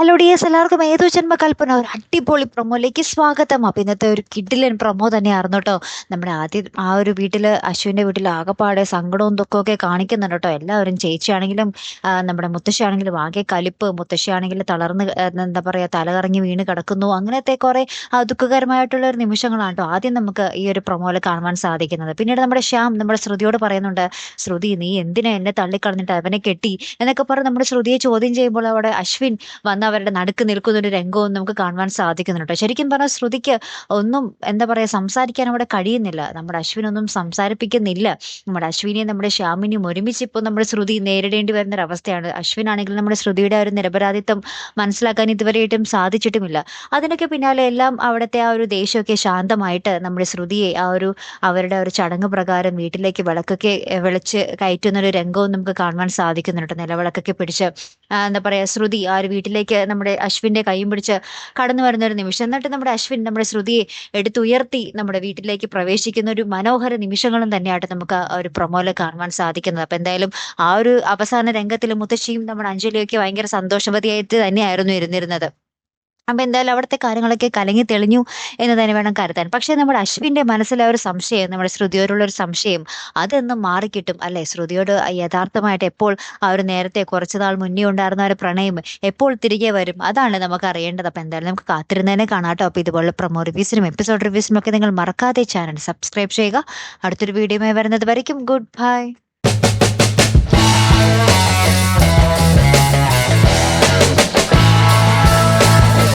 Hello dears, എല്ലാവർക്കും ഏതോ ജന്മകൽപ്പന ഒരു അടിപൊളി പ്രൊമോയിലേക്ക് സ്വാഗതം. അപ്പം ഇന്നത്തെ ഒരു കിഡിലൻ പ്രൊമോ തന്നെയായിരുന്നു കേട്ടോ. നമ്മുടെ ആദ്യം ആ ഒരു വീട്ടില്, അശ്വിന്റെ വീട്ടിൽ ആകെപ്പാടെ സങ്കടവും ദുഃഖമൊക്കെ കാണിക്കുന്നുണ്ട് കേട്ടോ. എല്ലാവരും, ചേച്ചിയാണെങ്കിലും നമ്മുടെ മുത്തശ്ശിയാണെങ്കിലും ആകെ കലിപ്പ്, മുത്തശ്ശിയാണെങ്കിൽ തളർന്ന് എന്താ പറയാ, തലകറങ്ങി വീണ് കിടക്കുന്നു. അങ്ങനത്തെ കുറെ ദുഃഖകരമായിട്ടുള്ള ഒരു നിമിഷങ്ങളാണ് കേട്ടോ ആദ്യം നമുക്ക് ഈ ഒരു പ്രൊമോയിൽ കാണുവാൻ സാധിക്കുന്നത്. പിന്നീട് നമ്മുടെ ശ്യാം നമ്മുടെ ശ്രുതിയോട് പറയുന്നുണ്ട്, ശ്രുതി നീ എന്തിനാ എന്നെ തള്ളിക്കളഞ്ഞിട്ട് അവനെ കെട്ടി എന്നൊക്കെ പറഞ്ഞ് നമ്മുടെ ശ്രുതിയെ ചോദ്യം ചെയ്യുമ്പോൾ അവിടെ അശ്വിൻ വന്ന് അവരുടെ നടുക്ക് നിൽക്കുന്ന ഒരു രംഗവും നമുക്ക് കാണുവാൻ സാധിക്കുന്നുണ്ട്. ശരിക്കും പറഞ്ഞാൽ ശ്രുതിക്ക് ഒന്നും എന്താ പറയാ സംസാരിക്കാൻ അവിടെ കഴിയുന്നില്ല. നമ്മുടെ അശ്വിനൊന്നും സംസാരിപ്പിക്കുന്നില്ല. നമ്മുടെ അശ്വിനെയും നമ്മുടെ ശ്യാമിനെയും ഒരുമിച്ച് ഇപ്പോൾ നമ്മുടെ ശ്രുതി നേരിടേണ്ടി വരുന്ന ഒരു അവസ്ഥയാണ്. അശ്വിനാണെങ്കിൽ നമ്മുടെ ശ്രുതിയുടെ ആ ഒരു നിരപരാധിത്വം മനസ്സിലാക്കാൻ ഇതുവരെയായിട്ടും സാധിച്ചിട്ടുമില്ല. അതിനൊക്കെ പിന്നാലെ എല്ലാം അവിടുത്തെ ആ ഒരു ദേഷ്യമൊക്കെ ശാന്തമായിട്ട് നമ്മുടെ ശ്രുതിയെ ആ ഒരു അവരുടെ ഒരു ചടങ്ങ് പ്രകാരം വീട്ടിലേക്ക് വിളക്കൊക്കെ വിളിച്ച് കയറ്റുന്ന ഒരു രംഗവും നമുക്ക് കാണുവാൻ സാധിക്കുന്നുണ്ട്. നിലവിളക്കൊക്കെ പിടിച്ച് എന്താ പറയാ ശ്രുതി ആ ഒരു വീട്ടിലേക്ക് നമ്മുടെ അശ്വിന്റെ കൈയും പിടിച്ച് കടന്നു വരുന്ന ഒരു നിമിഷം. എന്നിട്ട് നമ്മുടെ അശ്വിൻ നമ്മുടെ ശ്രുതിയെ എടുത്തുയർത്തി നമ്മുടെ വീട്ടിലേക്ക് പ്രവേശിക്കുന്ന ഒരു മനോഹര നിമിഷങ്ങളും തന്നെയായിട്ട് നമുക്ക് ആ ഒരു പ്രൊമോയില് കാണുവാൻ സാധിക്കുന്നത്. അപ്പൊ എന്തായാലും ആ ഒരു അവസാന രംഗത്തിൽ മുത്തശ്ശിയും നമ്മുടെ അഞ്ജലിയൊക്കെ ഭയങ്കര സന്തോഷവതിയായിട്ട് തന്നെയായിരുന്നു ഇരുന്നിരുന്നത്. അപ്പൊ എന്തായാലും അവിടുത്തെ കാര്യങ്ങളൊക്കെ കലങ്ങി തെളിഞ്ഞു എന്ന് തന്നെ വേണം കരുതാൻ. പക്ഷെ നമ്മുടെ അശ്വിന്റെ മനസ്സിലെ ഒരു സംശയം, നമ്മുടെ ശ്രുതിയോടുള്ള ഒരു സംശയം, അതൊന്നും മാറിക്കിട്ടും അല്ലെ? ശ്രുതിയോട് യഥാർത്ഥമായിട്ട് എപ്പോൾ ആ ഒരു നേരത്തെ കുറച്ചു നാൾ മുന്നേ ഉണ്ടായിരുന്ന ഒരു പ്രണയം എപ്പോൾ തിരികെ വരും, അതാണ് നമുക്ക് അറിയേണ്ടത്. അപ്പൊ എന്തായാലും നമുക്ക് കാത്തിരുന്നതിനെ കാണാട്ടോ. അപ്പൊ ഇതുപോലുള്ള പ്രൊമോ റിവ്യൂസിനും എപ്പിസോഡ് റിവ്യൂസിനും ഒക്കെ നിങ്ങൾ മറക്കാതെ ചാനൽ സബ്സ്ക്രൈബ് ചെയ്യുക. അടുത്തൊരു വീഡിയോയുമായി വരുന്നത് വരയ്ക്കും ഗുഡ് ബൈ.